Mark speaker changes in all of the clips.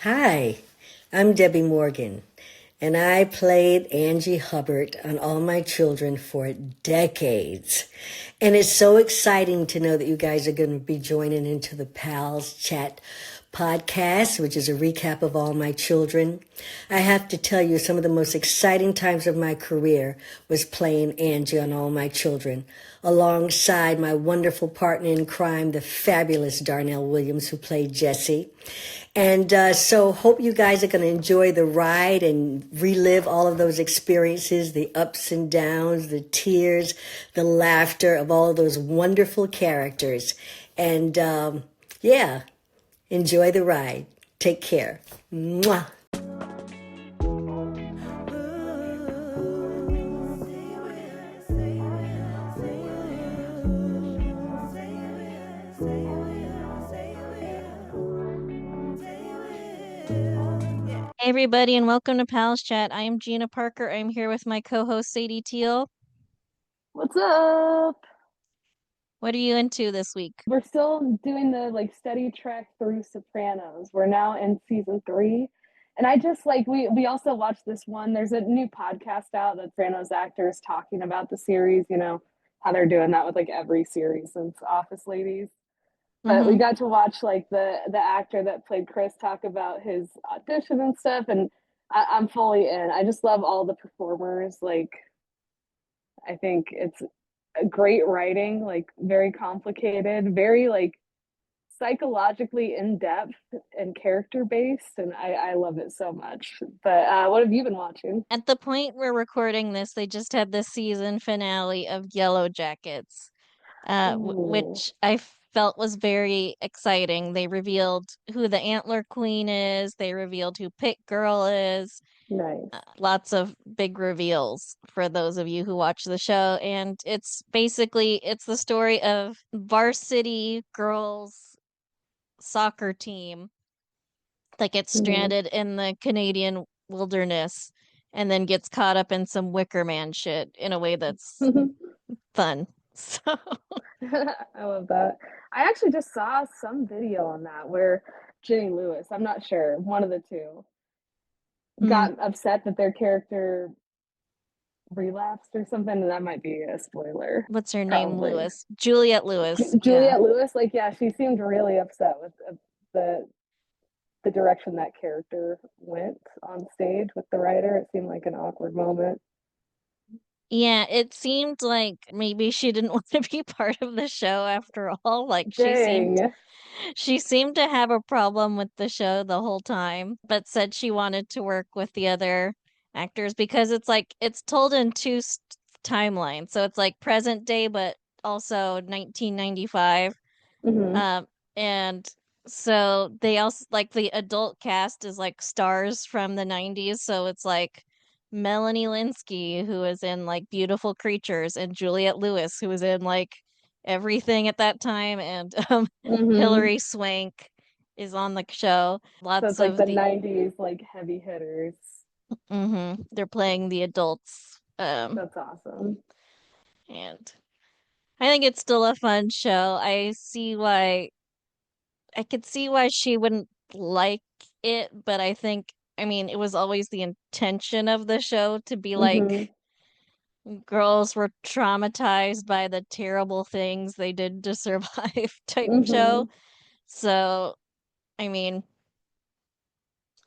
Speaker 1: Hi, I'm Debbie Morgan, and I played Angie Hubbard on All My Children for decades. And it's so exciting to know that you guys are going to be joining into the Pals Chat podcast, which is a recap of All My Children. I have to tell you, some of the most exciting times of my career was playing Angie on All My Children, alongside my wonderful partner in crime, the fabulous Darnell Williams, who played Jesse. And so hope you guys are going to enjoy the ride and relive all of those experiences, the ups and downs, the tears, the laughter of all of those wonderful characters. And yeah, enjoy the ride. Take care. Mwah.
Speaker 2: Hey everybody, and welcome to Pals Chat. I am Gina Parker. I'm here with my co-host Sadie Teal.
Speaker 3: What's up?
Speaker 2: What are you into this week?
Speaker 3: We're still doing the steady trek through Sopranos. We're now in season 3. And I just we also watched this one. There's a new podcast out that Sopranos actors talking about the series, how they're doing that with every series since Office Ladies. But we got to watch the actor that played Chris talk about his audition and stuff, and I'm fully in. I just love all the performers. I think it's great writing, very complicated, very psychologically in depth and character based, and I love it so much. But what have you been watching?
Speaker 2: At the point we're recording this, they just had the season finale of Yellowjackets,
Speaker 3: Ooh,
Speaker 2: which I felt was very exciting. They revealed who the Antler Queen is. They revealed who Pit Girl is.
Speaker 3: nice.
Speaker 2: Lots of big reveals for those of you who watch the show, and it's the story of varsity girls soccer team that gets
Speaker 3: Mhm.
Speaker 2: stranded in the Canadian wilderness and then gets caught up in some Wicker Man shit in a way that's fun. So,
Speaker 3: I love that. I actually just saw some video on that where Jenny Lewis, I'm not sure, one of the two,
Speaker 2: mm,
Speaker 3: got upset that their character relapsed or something, and that might be a spoiler,
Speaker 2: what's her name?
Speaker 3: probably.
Speaker 2: Lewis. Juliette Lewis. Yeah.
Speaker 3: Juliette Lewis, yeah, she seemed really upset with the the direction that character went on stage with the writer. It seemed like an awkward moment.
Speaker 2: Yeah, it seemed like maybe she didn't want to be part of the show after all. Like
Speaker 3: Dang.
Speaker 2: she seemed to have a problem with the show the whole time, but said she wanted to work with the other actors because it's told in two timelines. So it's like present day, but also 1995.
Speaker 3: Hmm.
Speaker 2: Um, and so they also like the adult cast is like stars from the 90s. So it's like Melanie Linsky, who is in like Beautiful Creatures, and Juliette Lewis, who was in like everything at that time, and
Speaker 3: Hmm.
Speaker 2: Hilary Swank is on the show.
Speaker 3: So
Speaker 2: Lots
Speaker 3: it's like
Speaker 2: of
Speaker 3: the
Speaker 2: the
Speaker 3: 90s, heavy hitters.
Speaker 2: they're playing the adults.
Speaker 3: That's awesome.
Speaker 2: And I think it's still a fun show. I could see why she wouldn't like it, but I mean, it was always the intention of the show to be
Speaker 3: Hmm.
Speaker 2: like girls were traumatized by the terrible things they did to survive type show.
Speaker 3: Hmm.
Speaker 2: So, I mean,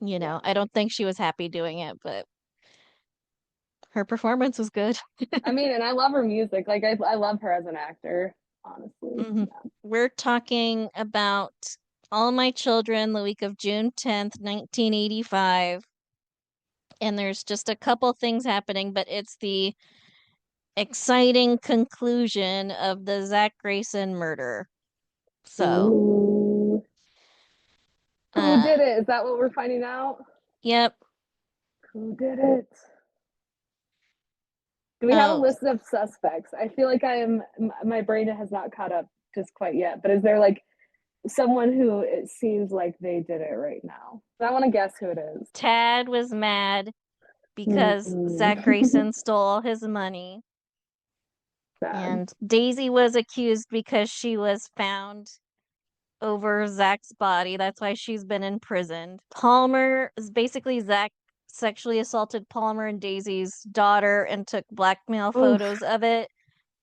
Speaker 3: Yeah.
Speaker 2: I don't think she was happy doing it, but her performance was good.
Speaker 3: I mean, and I love her music. I love her as an actor, honestly.
Speaker 2: hmm
Speaker 3: Yeah.
Speaker 2: We're talking about All My Children the week of June 10th, 1985. And there's just a couple things happening, but it's the exciting conclusion of the Zach Grayson murder. So,
Speaker 3: Ooh. Who
Speaker 2: uh,
Speaker 3: did it? Is that what we're finding out?
Speaker 2: yep.
Speaker 3: Who did it? Do we have a
Speaker 2: Oh,
Speaker 3: list of suspects? I feel like my brain has not caught up just quite yet, but is there someone who it seems like they did it right now? I want to guess who it is.
Speaker 2: Tad was mad because
Speaker 3: Mm-hmm.
Speaker 2: Zach Grayson stole all his money,
Speaker 3: Sad.
Speaker 2: and Daisy was accused because she was found over Zach's body. That's why she's been imprisoned. Palmer is basically Zach sexually assaulted Palmer and Daisy's daughter and took blackmail
Speaker 3: Oof.
Speaker 2: photos of it.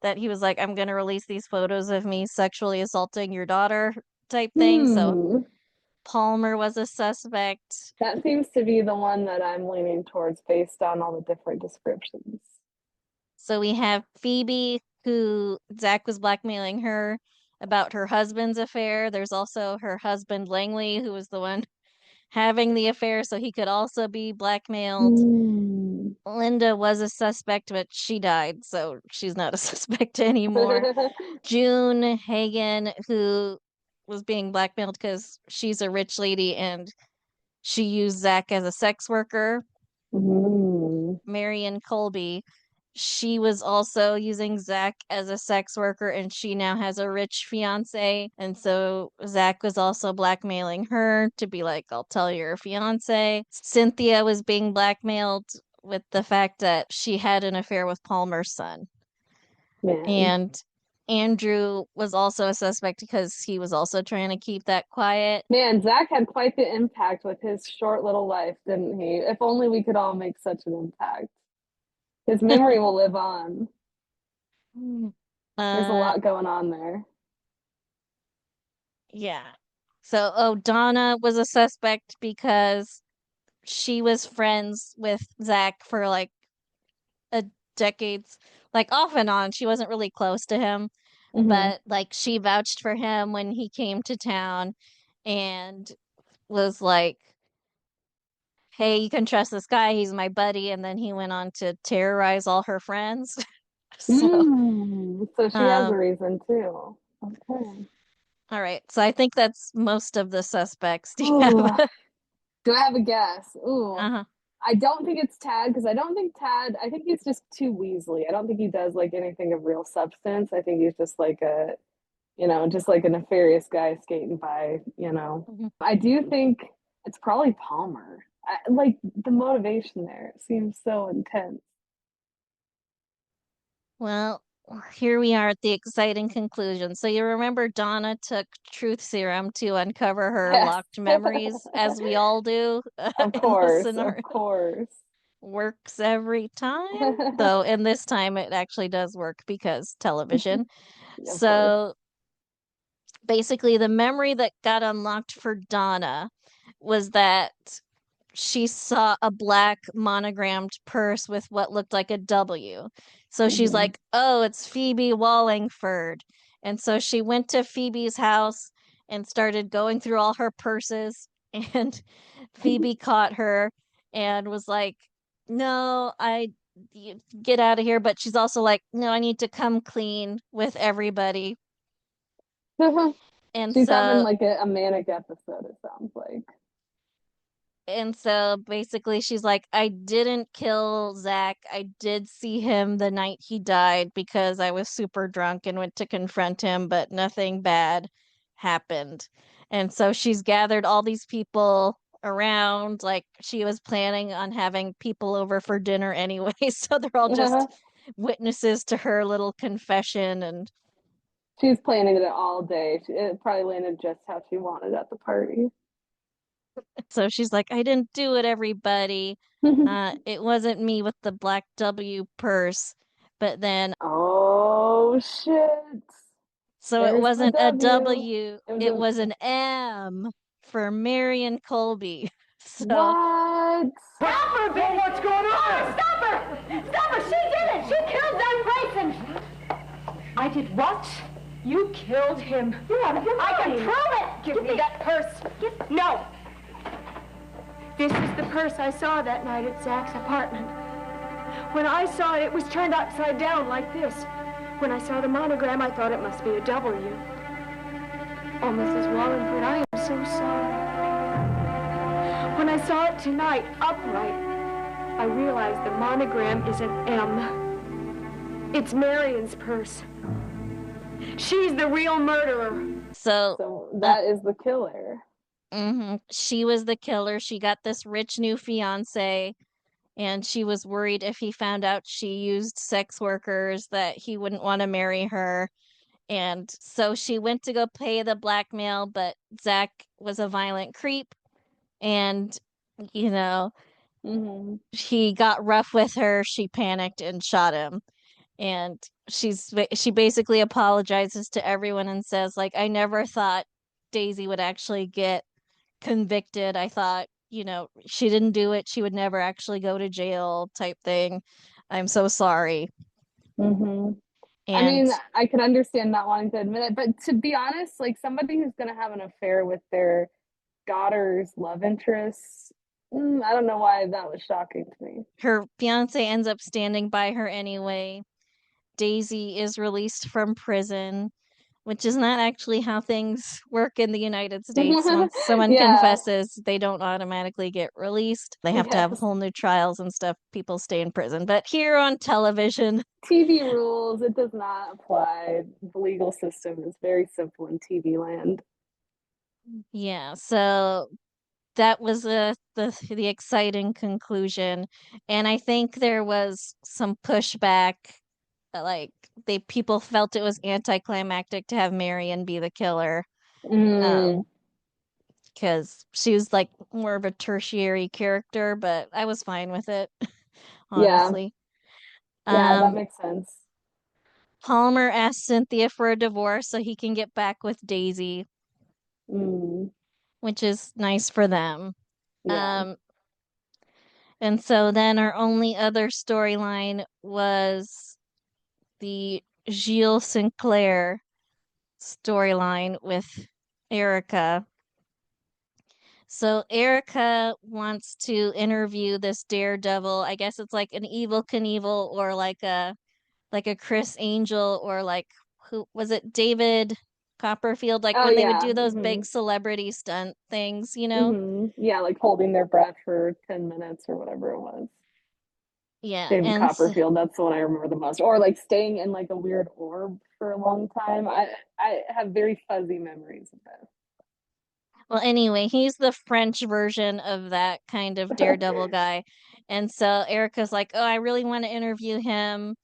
Speaker 2: That he was like, I'm going to release these photos of me sexually assaulting your daughter type thing. So Palmer was a suspect.
Speaker 3: That seems to be the one that I'm leaning towards based on all the different descriptions.
Speaker 2: So we have Phoebe, who Zach was blackmailing her about her husband's affair. There's also her husband, Langley, who was the one having the affair, so he could also be blackmailed. Linda was a suspect, but she died, so she's not a suspect anymore. June Hagen, who was being blackmailed because she's a rich lady and she used Zach as a sex worker. Marion Colby, she was also using Zach as a sex worker and she now has a rich fiance. And so Zach was also blackmailing her to be like, I'll tell your fiance. Cynthia was being blackmailed with the fact that she had an affair with Palmer's son.
Speaker 3: Man.
Speaker 2: And Andrew was also a suspect because he was also trying to keep that quiet.
Speaker 3: Man, Zach had quite the impact with his short little life, didn't he? If only we could all make such an impact. His memory will live on. There's a lot going on there.
Speaker 2: Yeah. So, Donna was a suspect because she was friends with Zach for like a decades, like off and on. She wasn't really close to him, but like she vouched for him when he came to town and was like, hey, you can trust this guy. He's my buddy. And then he went on to terrorize all her friends.
Speaker 3: So she has a reason too. Okay.
Speaker 2: All right. So I think that's most of the suspects.
Speaker 3: Do I have a guess? I don't think it's Tad because I think he's just too Weasley. I don't think he does like anything of real substance. I think he's just like just like a nefarious guy skating by. I do think it's probably Palmer. Like the motivation there seems so intense.
Speaker 2: Well, here we are at the exciting conclusion. So you remember Donna took truth serum to uncover her locked memories, as we all do.
Speaker 3: Of course, of course.
Speaker 2: Works every time, though, and this time it actually does work because television. So basically, the memory that got unlocked for Donna was that she saw a black monogrammed purse with what looked like a W. So she's like, oh, it's Phoebe Wallingford. And so she went to Phoebe's house and started going through all her purses. And Phoebe caught her and was like, no, get out of here. But she's also like, no, I need to come clean with everybody. And
Speaker 3: she's having like a manic episode, it sounds like.
Speaker 2: And so basically she's like, I didn't kill Zach. I did see him the night he died because I was super drunk and went to confront him, but nothing bad happened. And so she's gathered all these people around, like she was planning on having people over for dinner anyway. So they're all just witnesses to her little confession. And
Speaker 3: she's planning it all day. It probably landed just how she wanted at the party.
Speaker 2: So she's like, I didn't do it, everybody. It wasn't me with the black W purse. But then,
Speaker 3: oh shit.
Speaker 2: So it wasn't a W, it was an M for Marion Colby. So
Speaker 3: what?
Speaker 4: Stop her, babe! What's going on? Stop her! Stop her! She did it! She killed Zach Grayson! I did what? You killed him. You're out of your mind. I can prove it! Give me that purse. No! This is the purse I saw that night at Zach's apartment. When I saw it, it was turned upside down like this. When I saw the monogram, I thought it must be a W. Oh, Mrs. Wallingford, I am so sorry. When I saw it tonight, upright, I realized the monogram is an M. It's Marion's purse. She's the real murderer.
Speaker 3: So that is the killer.
Speaker 2: She was the killer. She got this rich new fiance, and she was worried if he found out she used sex workers that he wouldn't want to marry her. And so she went to go pay the blackmail, but Zach was a violent creep. And, you know,
Speaker 3: Mm-hmm.
Speaker 2: he got rough with her. She panicked and shot him. And she basically apologizes to everyone and says, like, I never thought Daisy would actually get convicted. I thought, she didn't do it. She would never actually go to jail type thing. I'm so sorry.
Speaker 3: Mm-hmm. I
Speaker 2: And
Speaker 3: mean, I can understand not wanting to admit it, but to be honest, like somebody who's going to have an affair with their daughter's love interest, I don't know why that was shocking to me.
Speaker 2: her fiance ends up standing by her anyway. Daisy is released from prison, which is not actually how things work in the United States. Once someone
Speaker 3: Yeah,
Speaker 2: confesses, they don't automatically get released. They have to have
Speaker 3: yes.
Speaker 2: whole new trials and stuff. People stay in prison. But here on television,
Speaker 3: TV rules, it does not apply. The legal system is very simple in TV land.
Speaker 2: yeah, so that was the exciting conclusion. And I think there was some pushback, like people felt it was anticlimactic to have Marion be the killer.
Speaker 3: Mm,
Speaker 2: Because she was like more of a tertiary character, but I was fine with it,
Speaker 3: yeah,
Speaker 2: honestly.
Speaker 3: yeah, that
Speaker 2: Um,
Speaker 3: makes sense.
Speaker 2: Palmer asked Cynthia for a divorce so he can get back with Daisy,
Speaker 3: Mm,
Speaker 2: which is nice for them.
Speaker 3: yeah.
Speaker 2: Um, and so then our only other storyline was the Gilles Sinclair storyline with Erica. So Erica wants to interview this daredevil. I guess it's like an Evil Knievel or like a Chris Angel or like who was it, David Copperfield, like
Speaker 3: Oh
Speaker 2: when they would
Speaker 3: yeah.
Speaker 2: do those
Speaker 3: Hmm.
Speaker 2: big celebrity stunt things.
Speaker 3: Hmm. Yeah, like holding their breath for 10 minutes or whatever it was.
Speaker 2: Yeah,
Speaker 3: David
Speaker 2: and
Speaker 3: Copperfield, that's the one I remember the most. Or like staying in like a weird orb for a long time. I have very fuzzy memories of
Speaker 2: well, anyway, he's the French version of that kind of
Speaker 3: that.
Speaker 2: daredevil guy. And so Erica's like, "Oh, I really want to interview him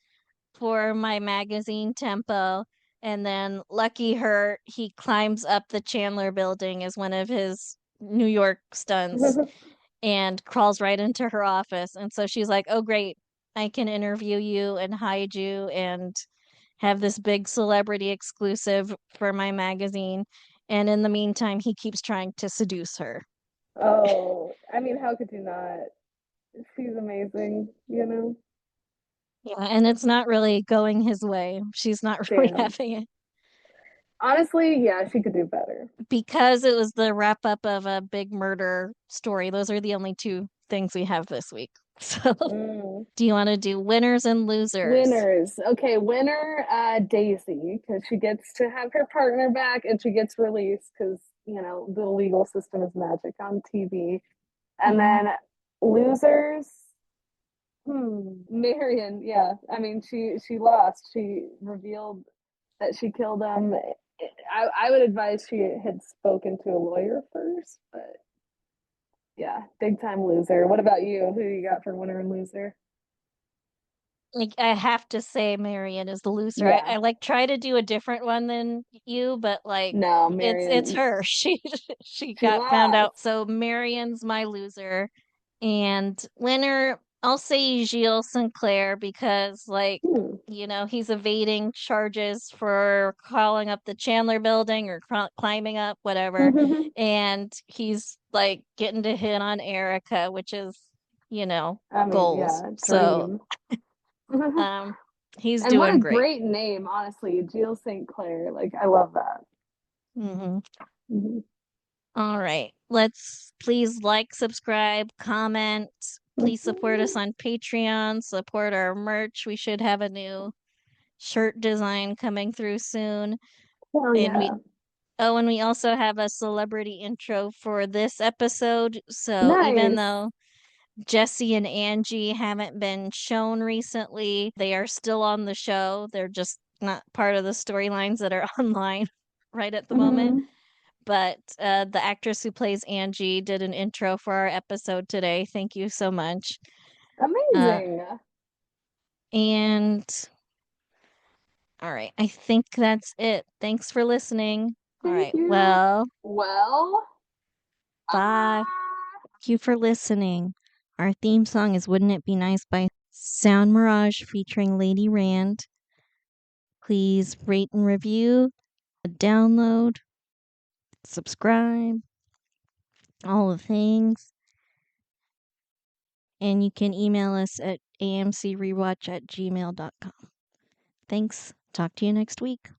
Speaker 2: for my magazine Tempo." And then lucky her, he climbs up the Chandler building as one of his New York stunts and crawls right into her office. And so she's like, "Oh, great. I can interview you and hide you and have this big celebrity exclusive for my magazine." And in the meantime, he keeps trying to seduce her.
Speaker 3: Oh, I mean, how could you not? She's amazing, you know?
Speaker 2: Yeah, and it's not really going his way. She's not really
Speaker 3: Damn.
Speaker 2: having it
Speaker 3: Honestly, yeah, she could do better.
Speaker 2: because it was the wrap up of a big murder story. Those are the only two things we have this week. So,
Speaker 3: Mm.
Speaker 2: do you want to do winners and losers?
Speaker 3: Winners. Okay, winner, Daisy, because she gets to have her partner back and she gets released because, the legal system is magic on TV. And
Speaker 2: Mhm.
Speaker 3: then losers, Marion, yeah. I mean, she lost. She revealed that she killed him. I would advise she had spoken to a lawyer first, but yeah, big time loser. What about you? Who you got for winner and loser?
Speaker 2: Like I have to say Marion is the loser. I,
Speaker 3: Yeah,
Speaker 2: I like try to do a different one than you, but like
Speaker 3: no,
Speaker 2: it's
Speaker 3: Marion,
Speaker 2: her. She
Speaker 3: she
Speaker 2: got found out.
Speaker 3: lost.
Speaker 2: So Marion's my loser. And winner, I'll say Gilles Sinclair because like,
Speaker 3: Hmm.
Speaker 2: he's evading charges for crawling up the Chandler building or climbing up, whatever. And he's like getting to hit on Erica, which is,
Speaker 3: I mean,
Speaker 2: goals.
Speaker 3: yeah,
Speaker 2: So
Speaker 3: dream.
Speaker 2: um, he's
Speaker 3: And what
Speaker 2: doing
Speaker 3: a
Speaker 2: great.
Speaker 3: great name, honestly, Jill St. Clair. Like, I love that.
Speaker 2: Hmm.
Speaker 3: Mhm.
Speaker 2: All right. Let's please like, subscribe, comment. Please support us on Patreon, support our merch. We should have a new shirt design coming through soon.
Speaker 3: Hell
Speaker 2: And we
Speaker 3: yeah.
Speaker 2: and we also have a celebrity intro for this episode. So even
Speaker 3: Nice.
Speaker 2: though Jesse and Angie haven't been shown recently, they are still on the show. They're just not part of the storylines that are online right at the moment.
Speaker 3: Hmm.
Speaker 2: But the actress who plays Angie did an intro for our episode today. Thank you so much. Uh,
Speaker 3: Amazing.
Speaker 2: and All right. I think that's it. Thanks for listening. All
Speaker 3: Thank
Speaker 2: right.
Speaker 3: you.
Speaker 2: Well,
Speaker 3: Well,
Speaker 2: bye. Thank you for listening. Our theme song is Wouldn't It Be Nice by Sound Mirage featuring Lady Rand. Please rate and review, download, subscribe, all the things. And you can email us at amcrewatch@gmail.com. Thanks. Talk to you next week.